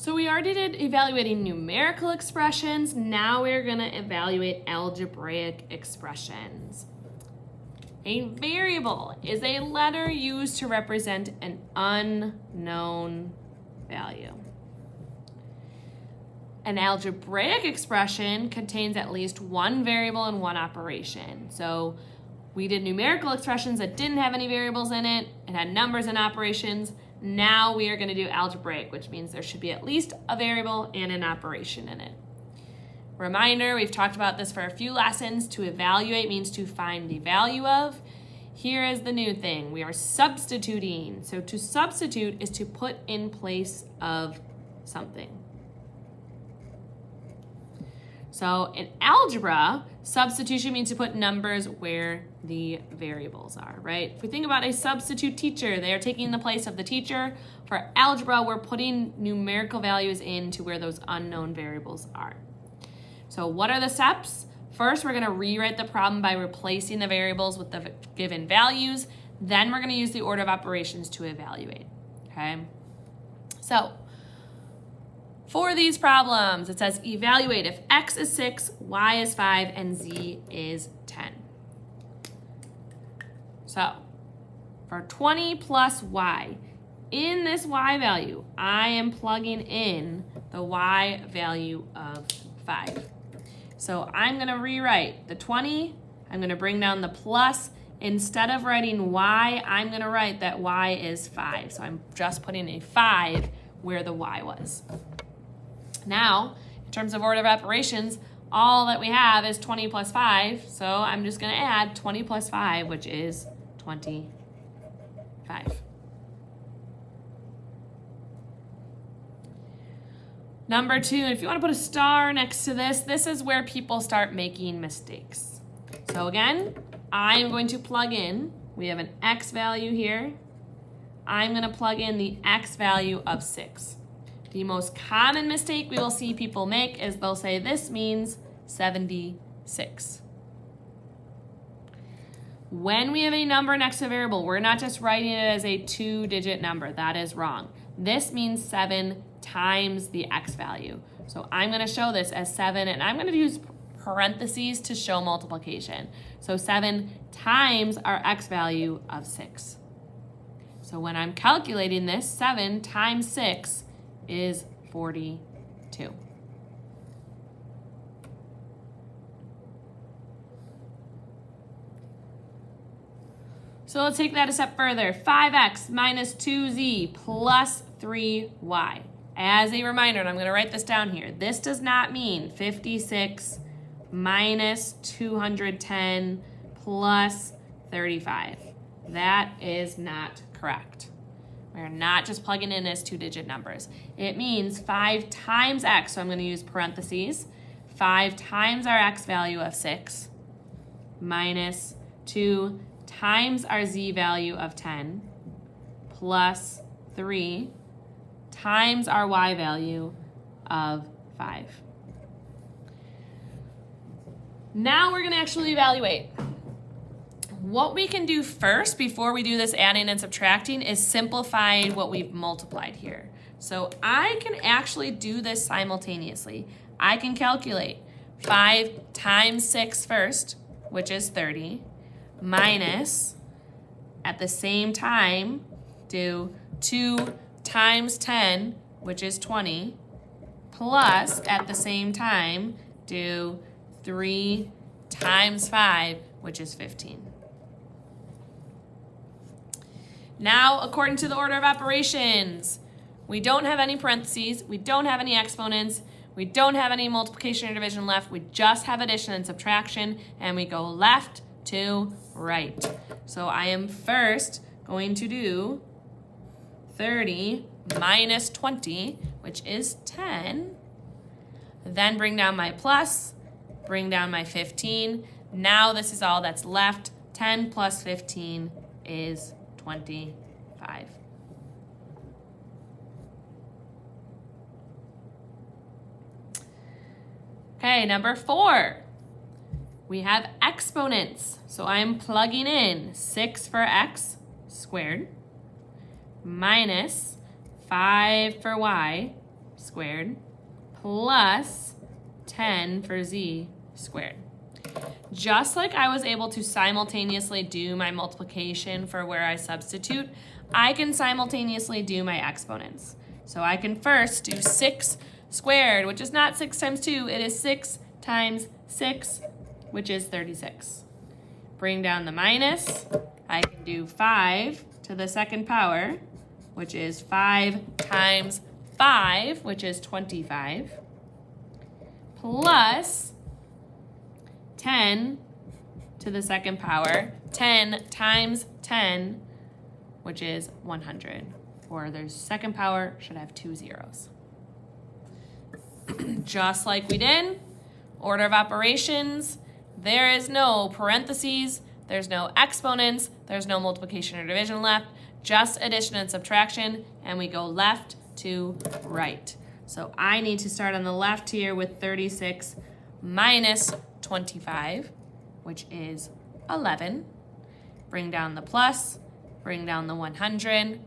So we already did evaluating numerical expressions. Now we're gonna evaluate algebraic expressions. A variable is a letter used to represent an unknown value. An algebraic expression contains at least one variable and one operation. So we did numerical expressions that didn't have any variables in it. It had numbers and operations. Now we are going to do algebraic, which means there should be at least a variable and an operation in it. Reminder, we've talked about this for a few lessons. To evaluate means to find the value of. Here is the new thing. We are substituting. So to substitute is to put in place of something. So in algebra, substitution means to put numbers where the variables are, right? If we think about a substitute teacher, they are taking the place of the teacher. For algebra, we're putting numerical values into where those unknown variables are. So what are the steps? First, we're going to rewrite the problem by replacing the variables with the given values. Then we're going to use the order of operations to evaluate, okay? So for these problems, it says evaluate if x is 6, y is 5, and z is 10. So for 20 plus y, in this y value, I am plugging in the y value of 5. So I'm going to rewrite the 20. I'm going to bring down the plus. Instead of writing y, I'm going to write that y is 5. So I'm just putting a 5 where the y was. Now, in terms of order of operations, all that we have is 20 plus 5. So I'm just going to add 20 plus 5, which is 25. Number 2, if you want to put a star next to this, this is where people start making mistakes. So again, I'm going to plug in, we have an x value here. I'm going to plug in the x value of 6. The most common mistake we will see people make is they'll say this means 76. When we have a number next to a variable, we're not just writing it as a 2-digit number. That is wrong. This means 7 times the x value. So I'm going to show this as 7, and I'm going to use parentheses to show multiplication. So 7 times our x value of 6. So when I'm calculating this, 7 times 6 is 42. So let's take that a step further. 5x minus 2z plus 3y. As a reminder, and I'm going to write this down here, this does not mean 56 minus 210 plus 35. That is not correct. We're not just plugging in as 2-digit numbers. It means 5 times x, so I'm going to use parentheses, 5 times our x value of 6 minus 2 times our z value of 10 plus 3 times our y value of 5. Now we're going to actually evaluate. What we can do first before we do this adding and subtracting is simplify what we've multiplied here. So I can actually do this simultaneously. I can calculate 5 times 6 first, which is 30, minus, at the same time, do 2 times 10, which is 20, plus, at the same time, do 3 times 5, which is 15. Now, according to the order of operations, we don't have any parentheses, we don't have any exponents, we don't have any multiplication or division left, we just have addition and subtraction, and we go left to right. So I am first going to do 30 minus 20, which is 10, then bring down my plus, bring down my 15. Now this is all that's left. 10 plus 15 is 25. Okay, number 4. We have exponents. So I'm plugging in 6 for x squared minus 5 for y squared plus 10 for z squared. Just like I was able to simultaneously do my multiplication for where I substitute, I can simultaneously do my exponents. So I can first do 6 squared, which is not 6 times 2, it is 6 times 6, which is 36. Bring down the minus, I can do 5 to the second power, which is 5 times 5, which is 25, plus 10 to the second power, 10 times 10, which is 100. Or their second power should have 2 zeros. Just like we did, order of operations, there is no parentheses, there's no exponents, there's no multiplication or division left, just addition and subtraction, and we go left to right. So I need to start on the left here with 36 minus 25, which is 11. Bring down the plus, bring down the 100.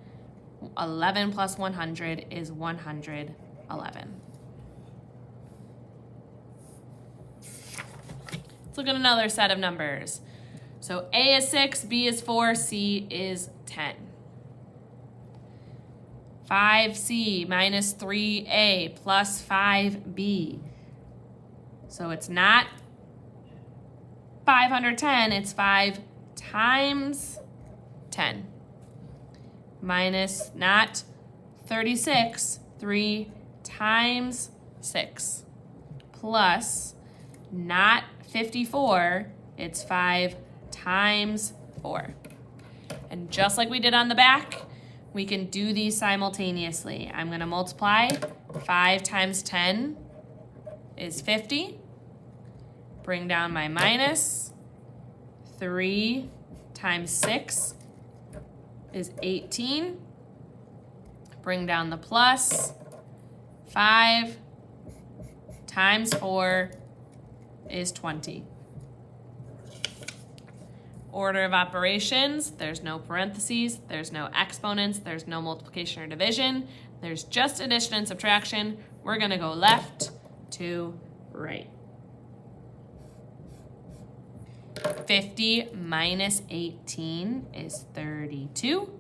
11 plus 100 is 111. Let's look at another set of numbers. So A is 6, B is 4, C is 10. 5C minus 3A plus 5B. So it's not 510, it's 5 times 10. Minus not 36, 3 times 6. Plus not 54, it's 5 times 4. And just like we did on the back, we can do these simultaneously. I'm going to multiply 5 times 10 is 50. Bring down my minus. 3 times 6 is 18. Bring down the plus. 5 times 4 is 20. Order of operations, there's no parentheses, there's no exponents, there's no multiplication or division, there's just addition and subtraction. We're gonna go left to right. 50 minus 18 is 32.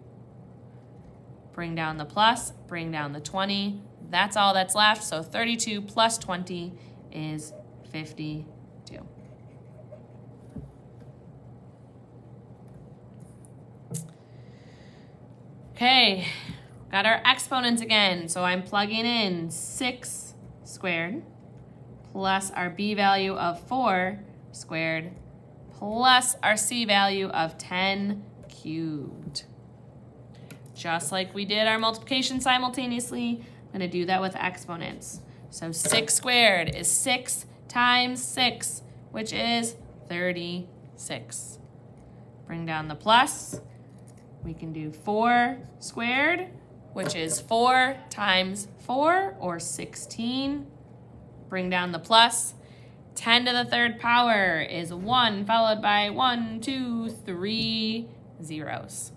Bring down the plus, bring down the 20. That's all that's left, so 32 plus 20 is 52. Okay, got our exponents again. So I'm plugging in 6 squared plus our b value of 4 squared plus our c value of 10 cubed. Just like we did our multiplication simultaneously, I'm going to do that with exponents. So 6 squared is 6 times 6, which is 36. Bring down the plus. We can do 4 squared, which is 4 times 4, or 16. Bring down the plus. 10 to the third power is 1, followed by 1, 2, 3 zeros.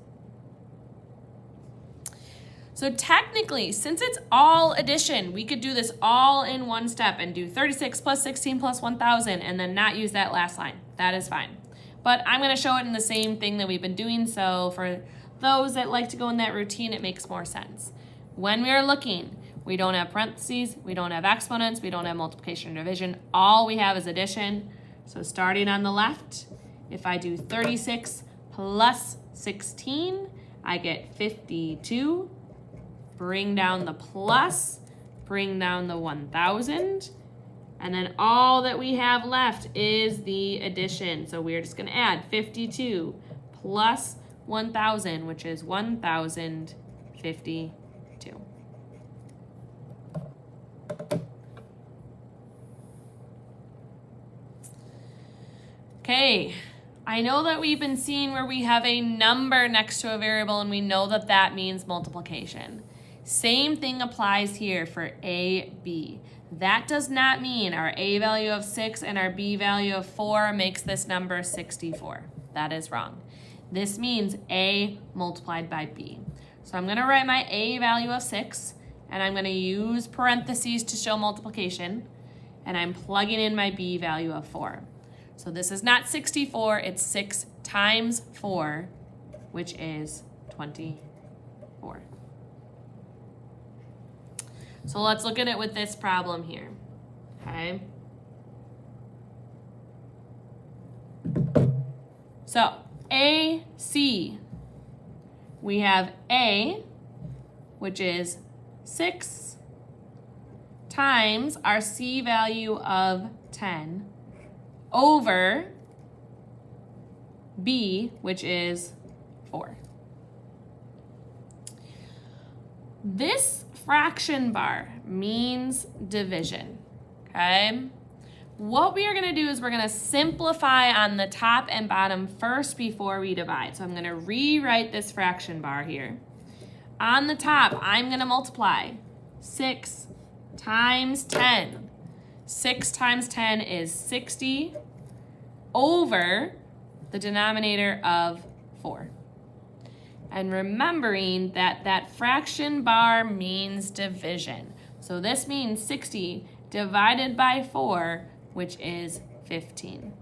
So technically, since it's all addition, we could do this all in one step and do 36 plus 16 plus 1,000 and then not use that last line. That is fine. But I'm going to show it in the same thing that we've been doing, so for those that like to go in that routine, it makes more sense. When we are looking, we don't have parentheses, we don't have exponents, we don't have multiplication or division. All we have is addition. So starting on the left, if I do 36 plus 16, I get 52. Bring down the plus, bring down the 1,000. And then all that we have left is the addition. So we're just going to add 52 plus 1,000, which is 1,052. Okay, I know that we've been seeing where we have a number next to a variable and we know that that means multiplication. Same thing applies here for A, B. That does not mean our A value of 6 and our B value of 4 makes this number 64. That is wrong. This means A multiplied by B. So I'm going to write my A value of 6 and I'm going to use parentheses to show multiplication, and I'm plugging in my b value of 4. So this is not 64, it's 6 times 4, which is 24. So let's look at it with this problem here, okay? So, A, C, we have A, which is 6 times our C value of 10 over B, which is 4. This fraction bar means division, okay? What we are going to do is we're going to simplify on the top and bottom first before we divide. So I'm going to rewrite this fraction bar here. On the top, I'm going to multiply 6 times 10. 6 times 10 is 60 over the denominator of 4. And remembering that that fraction bar means division. So this means 60 divided by 4, which is 15.